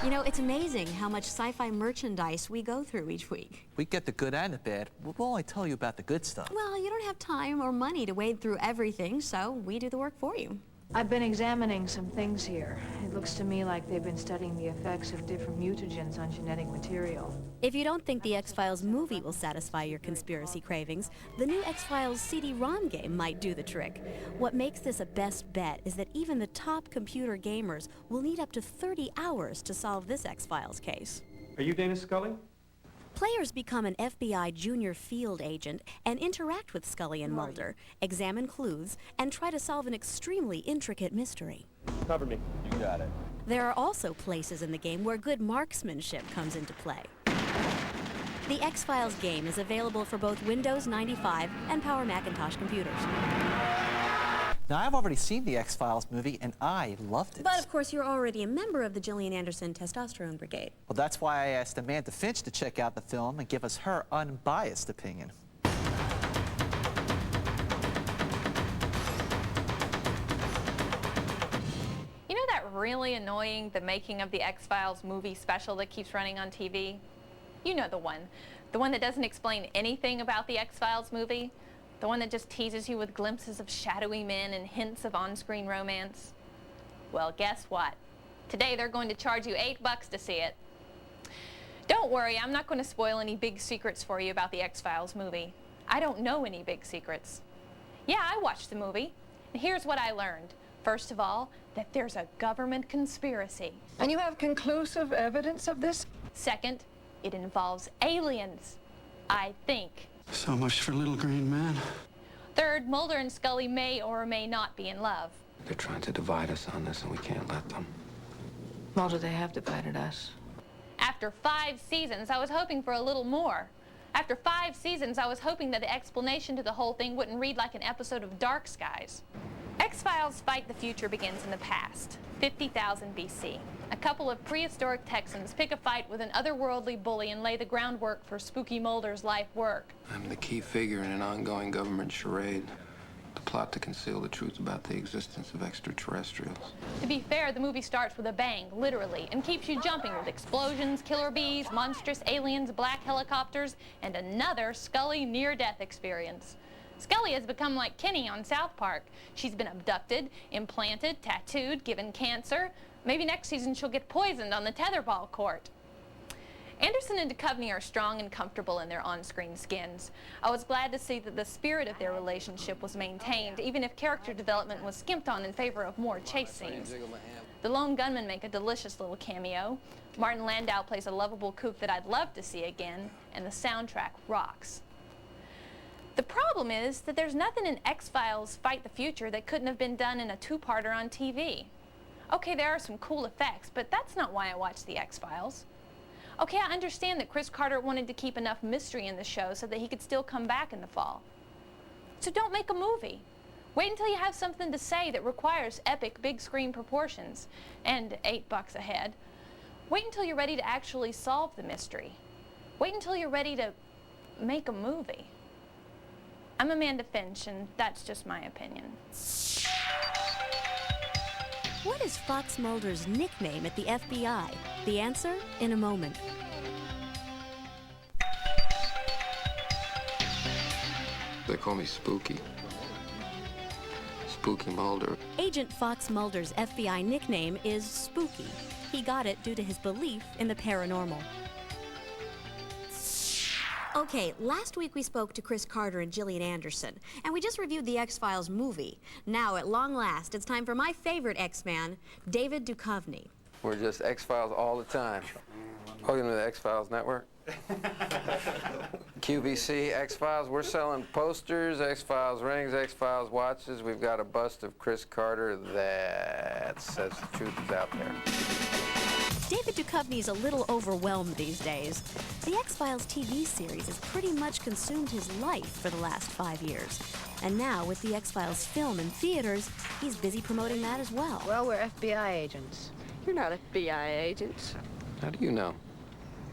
You know, it's amazing how much sci-fi merchandise we go through each week. We get the good and the bad. We'll only tell you about the good stuff. Well, you don't have time or money to wade through everything, so we do the work for you. I've been examining some things here. It looks to me like they've been studying the effects of different mutagens on genetic material. If you don't think the X-Files movie will satisfy your conspiracy cravings, the new X-Files CD-ROM game might do the trick. What makes this a best bet is that even the top computer gamers will need up to 30 hours to solve this X-Files case. Are you Dana Scully? Players become an FBI junior field agent and interact with Scully and Mulder, examine clues, and try to solve an extremely intricate mystery. Cover me. You got it. There are also places in the game where good marksmanship comes into play. The X-Files game is available for both Windows 95 and Power Macintosh computers. Now, I've already seen the X-Files movie, and I loved it. But, of course, you're already a member of the Gillian Anderson Testosterone Brigade. Well, that's why I asked Amanda Finch to check out the film and give us her unbiased opinion. You know that really annoying The Making of the X-Files movie special that keeps running on TV? You know the one. The one that doesn't explain anything about the X-Files movie? The one that just teases you with glimpses of shadowy men and hints of on-screen romance? Well, guess what? Today they're going to charge you $8 to see it. Don't worry, I'm not going to spoil any big secrets for you about the X-Files movie. I don't know any big secrets. Yeah, I watched the movie, and here's what I learned. First of all, that there's a government conspiracy. And you have conclusive evidence of this? Second, it involves aliens, I think. So much for little green man. Third, Mulder and Scully may or may not be in love. They're trying to divide us on this, and we can't let them. Mulder, they have divided us. After 5 seasons, I was hoping for a little more. After 5 seasons, I was hoping that the explanation to the whole thing wouldn't read like an episode of Dark Skies. X-Files Fight the Future begins in the past, 50,000 BC. A couple of prehistoric Texans pick a fight with an otherworldly bully and lay the groundwork for Spooky Mulder's life work. I'm the key figure in an ongoing government charade. The plot to conceal the truth about the existence of extraterrestrials. To be fair, the movie starts with a bang, literally, and keeps you jumping with explosions, killer bees, monstrous aliens, black helicopters, and another Scully near-death experience. Scully has become like Kenny on South Park. She's been abducted, implanted, tattooed, given cancer. Maybe next season she'll get poisoned on the tetherball court. Anderson and Duchovny are strong and comfortable in their on-screen skins. I was glad to see that the spirit of their relationship was maintained, even if character development was skimped on in favor of more chase scenes. The lone gunmen make a delicious little cameo. Martin Landau plays a lovable kook that I'd love to see again, and the soundtrack rocks. The problem is that there's nothing in X-Files Fight the Future that couldn't have been done in a 2-parter on TV. Okay, there are some cool effects, but that's not why I watched the X-Files. Okay, I understand that Chris Carter wanted to keep enough mystery in the show so that he could still come back in the fall. So don't make a movie. Wait until you have something to say that requires epic big screen proportions and $8 a head. Wait until you're ready to actually solve the mystery. Wait until you're ready to make a movie. I'm Amanda Finch, and that's just my opinion. What is Fox Mulder's nickname at the FBI? The answer in a moment. They call me Spooky. Spooky Mulder. Agent Fox Mulder's FBI nickname is Spooky. He got it due to his belief in the paranormal. Okay, last week we spoke to Chris Carter and Gillian Anderson, and we just reviewed the X-Files movie. Now, at long last, it's time for my favorite X-Man, David Duchovny. We're just X-Files all the time. Welcome to the X-Files Network. QVC, X-Files, we're selling posters, X-Files rings, X-Files watches. We've got a bust of Chris Carter that says the truth is out there. David Duchovny's a little overwhelmed these days. The X-Files TV series has pretty much consumed his life for the last 5 years. And now, with the X-Files film in theaters, he's busy promoting that as well. Well, we're FBI agents. You're not FBI agents. How do you know?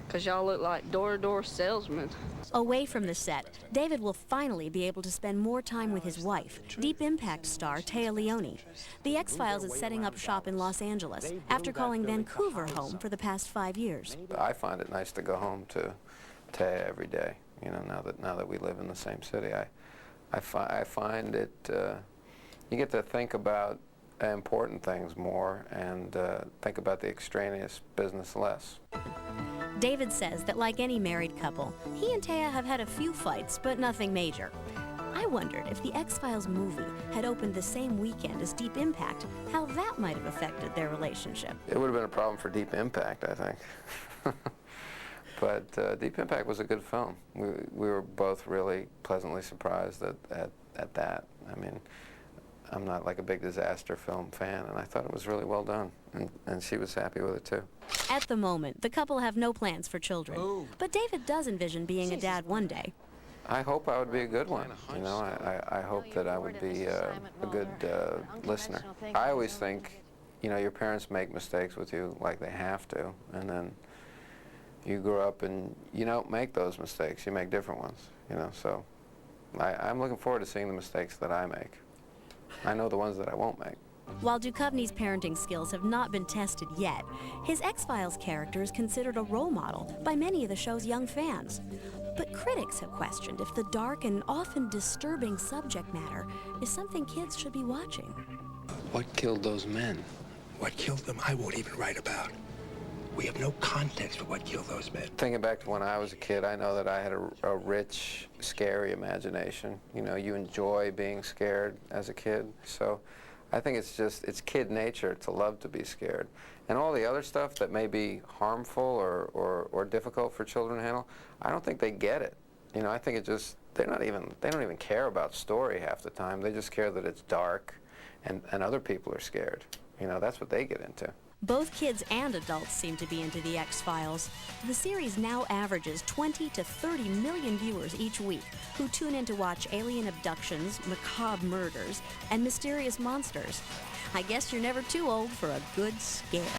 Because y'all look like door-to-door salesmen. Away from the set, David will finally be able to spend more time with his wife, Deep Impact star Téa Leoni. The X-Files is setting up shop in Los Angeles after calling Vancouver home for the past 5 years. I find it nice to go home to Téa every day, you know, now that we live in the same city. I find it, you get to think about important things more and think about the extraneous business less. David says that like any married couple, he and Téa have had a few fights, but nothing major. I wondered if the X-Files movie had opened the same weekend as Deep Impact, how that might have affected their relationship. It would have been a problem for Deep Impact, I think. But Deep Impact was a good film. We were both really pleasantly surprised at that. I mean, I'm not like a big disaster film fan, and I thought it was really well done, and she was happy with it too. At the moment, the couple have no plans for children, but David does envision being a dad one day. I hope I would be a good one. You know, I hope that I would be a good listener. I always think, you know, your parents make mistakes with you like they have to, and then you grow up and you don't make those mistakes. You make different ones, you know, so I'm looking forward to seeing the mistakes that I make. I know the ones that I won't make. While Duchovny's parenting skills have not been tested yet, his X-Files character is considered a role model by many of the show's young fans. But critics have questioned if the dark and often disturbing subject matter is something kids should be watching. What killed those men? What killed them, I won't even write about. We have no context for what killed those men. Thinking back to when I was a kid, I know that I had a rich, scary imagination. You know, you enjoy being scared as a kid. So I think it's kid nature to love to be scared. And all the other stuff that may be harmful or difficult for children to handle, I don't think they get it. You know, I think they don't even care about story half the time. They just care that it's dark and other people are scared. You know, that's what they get into. Both kids and adults seem to be into the X-Files. The series now averages 20 to 30 million viewers each week who tune in to watch alien abductions, macabre murders, and mysterious monsters. I guess you're never too old for a good scare.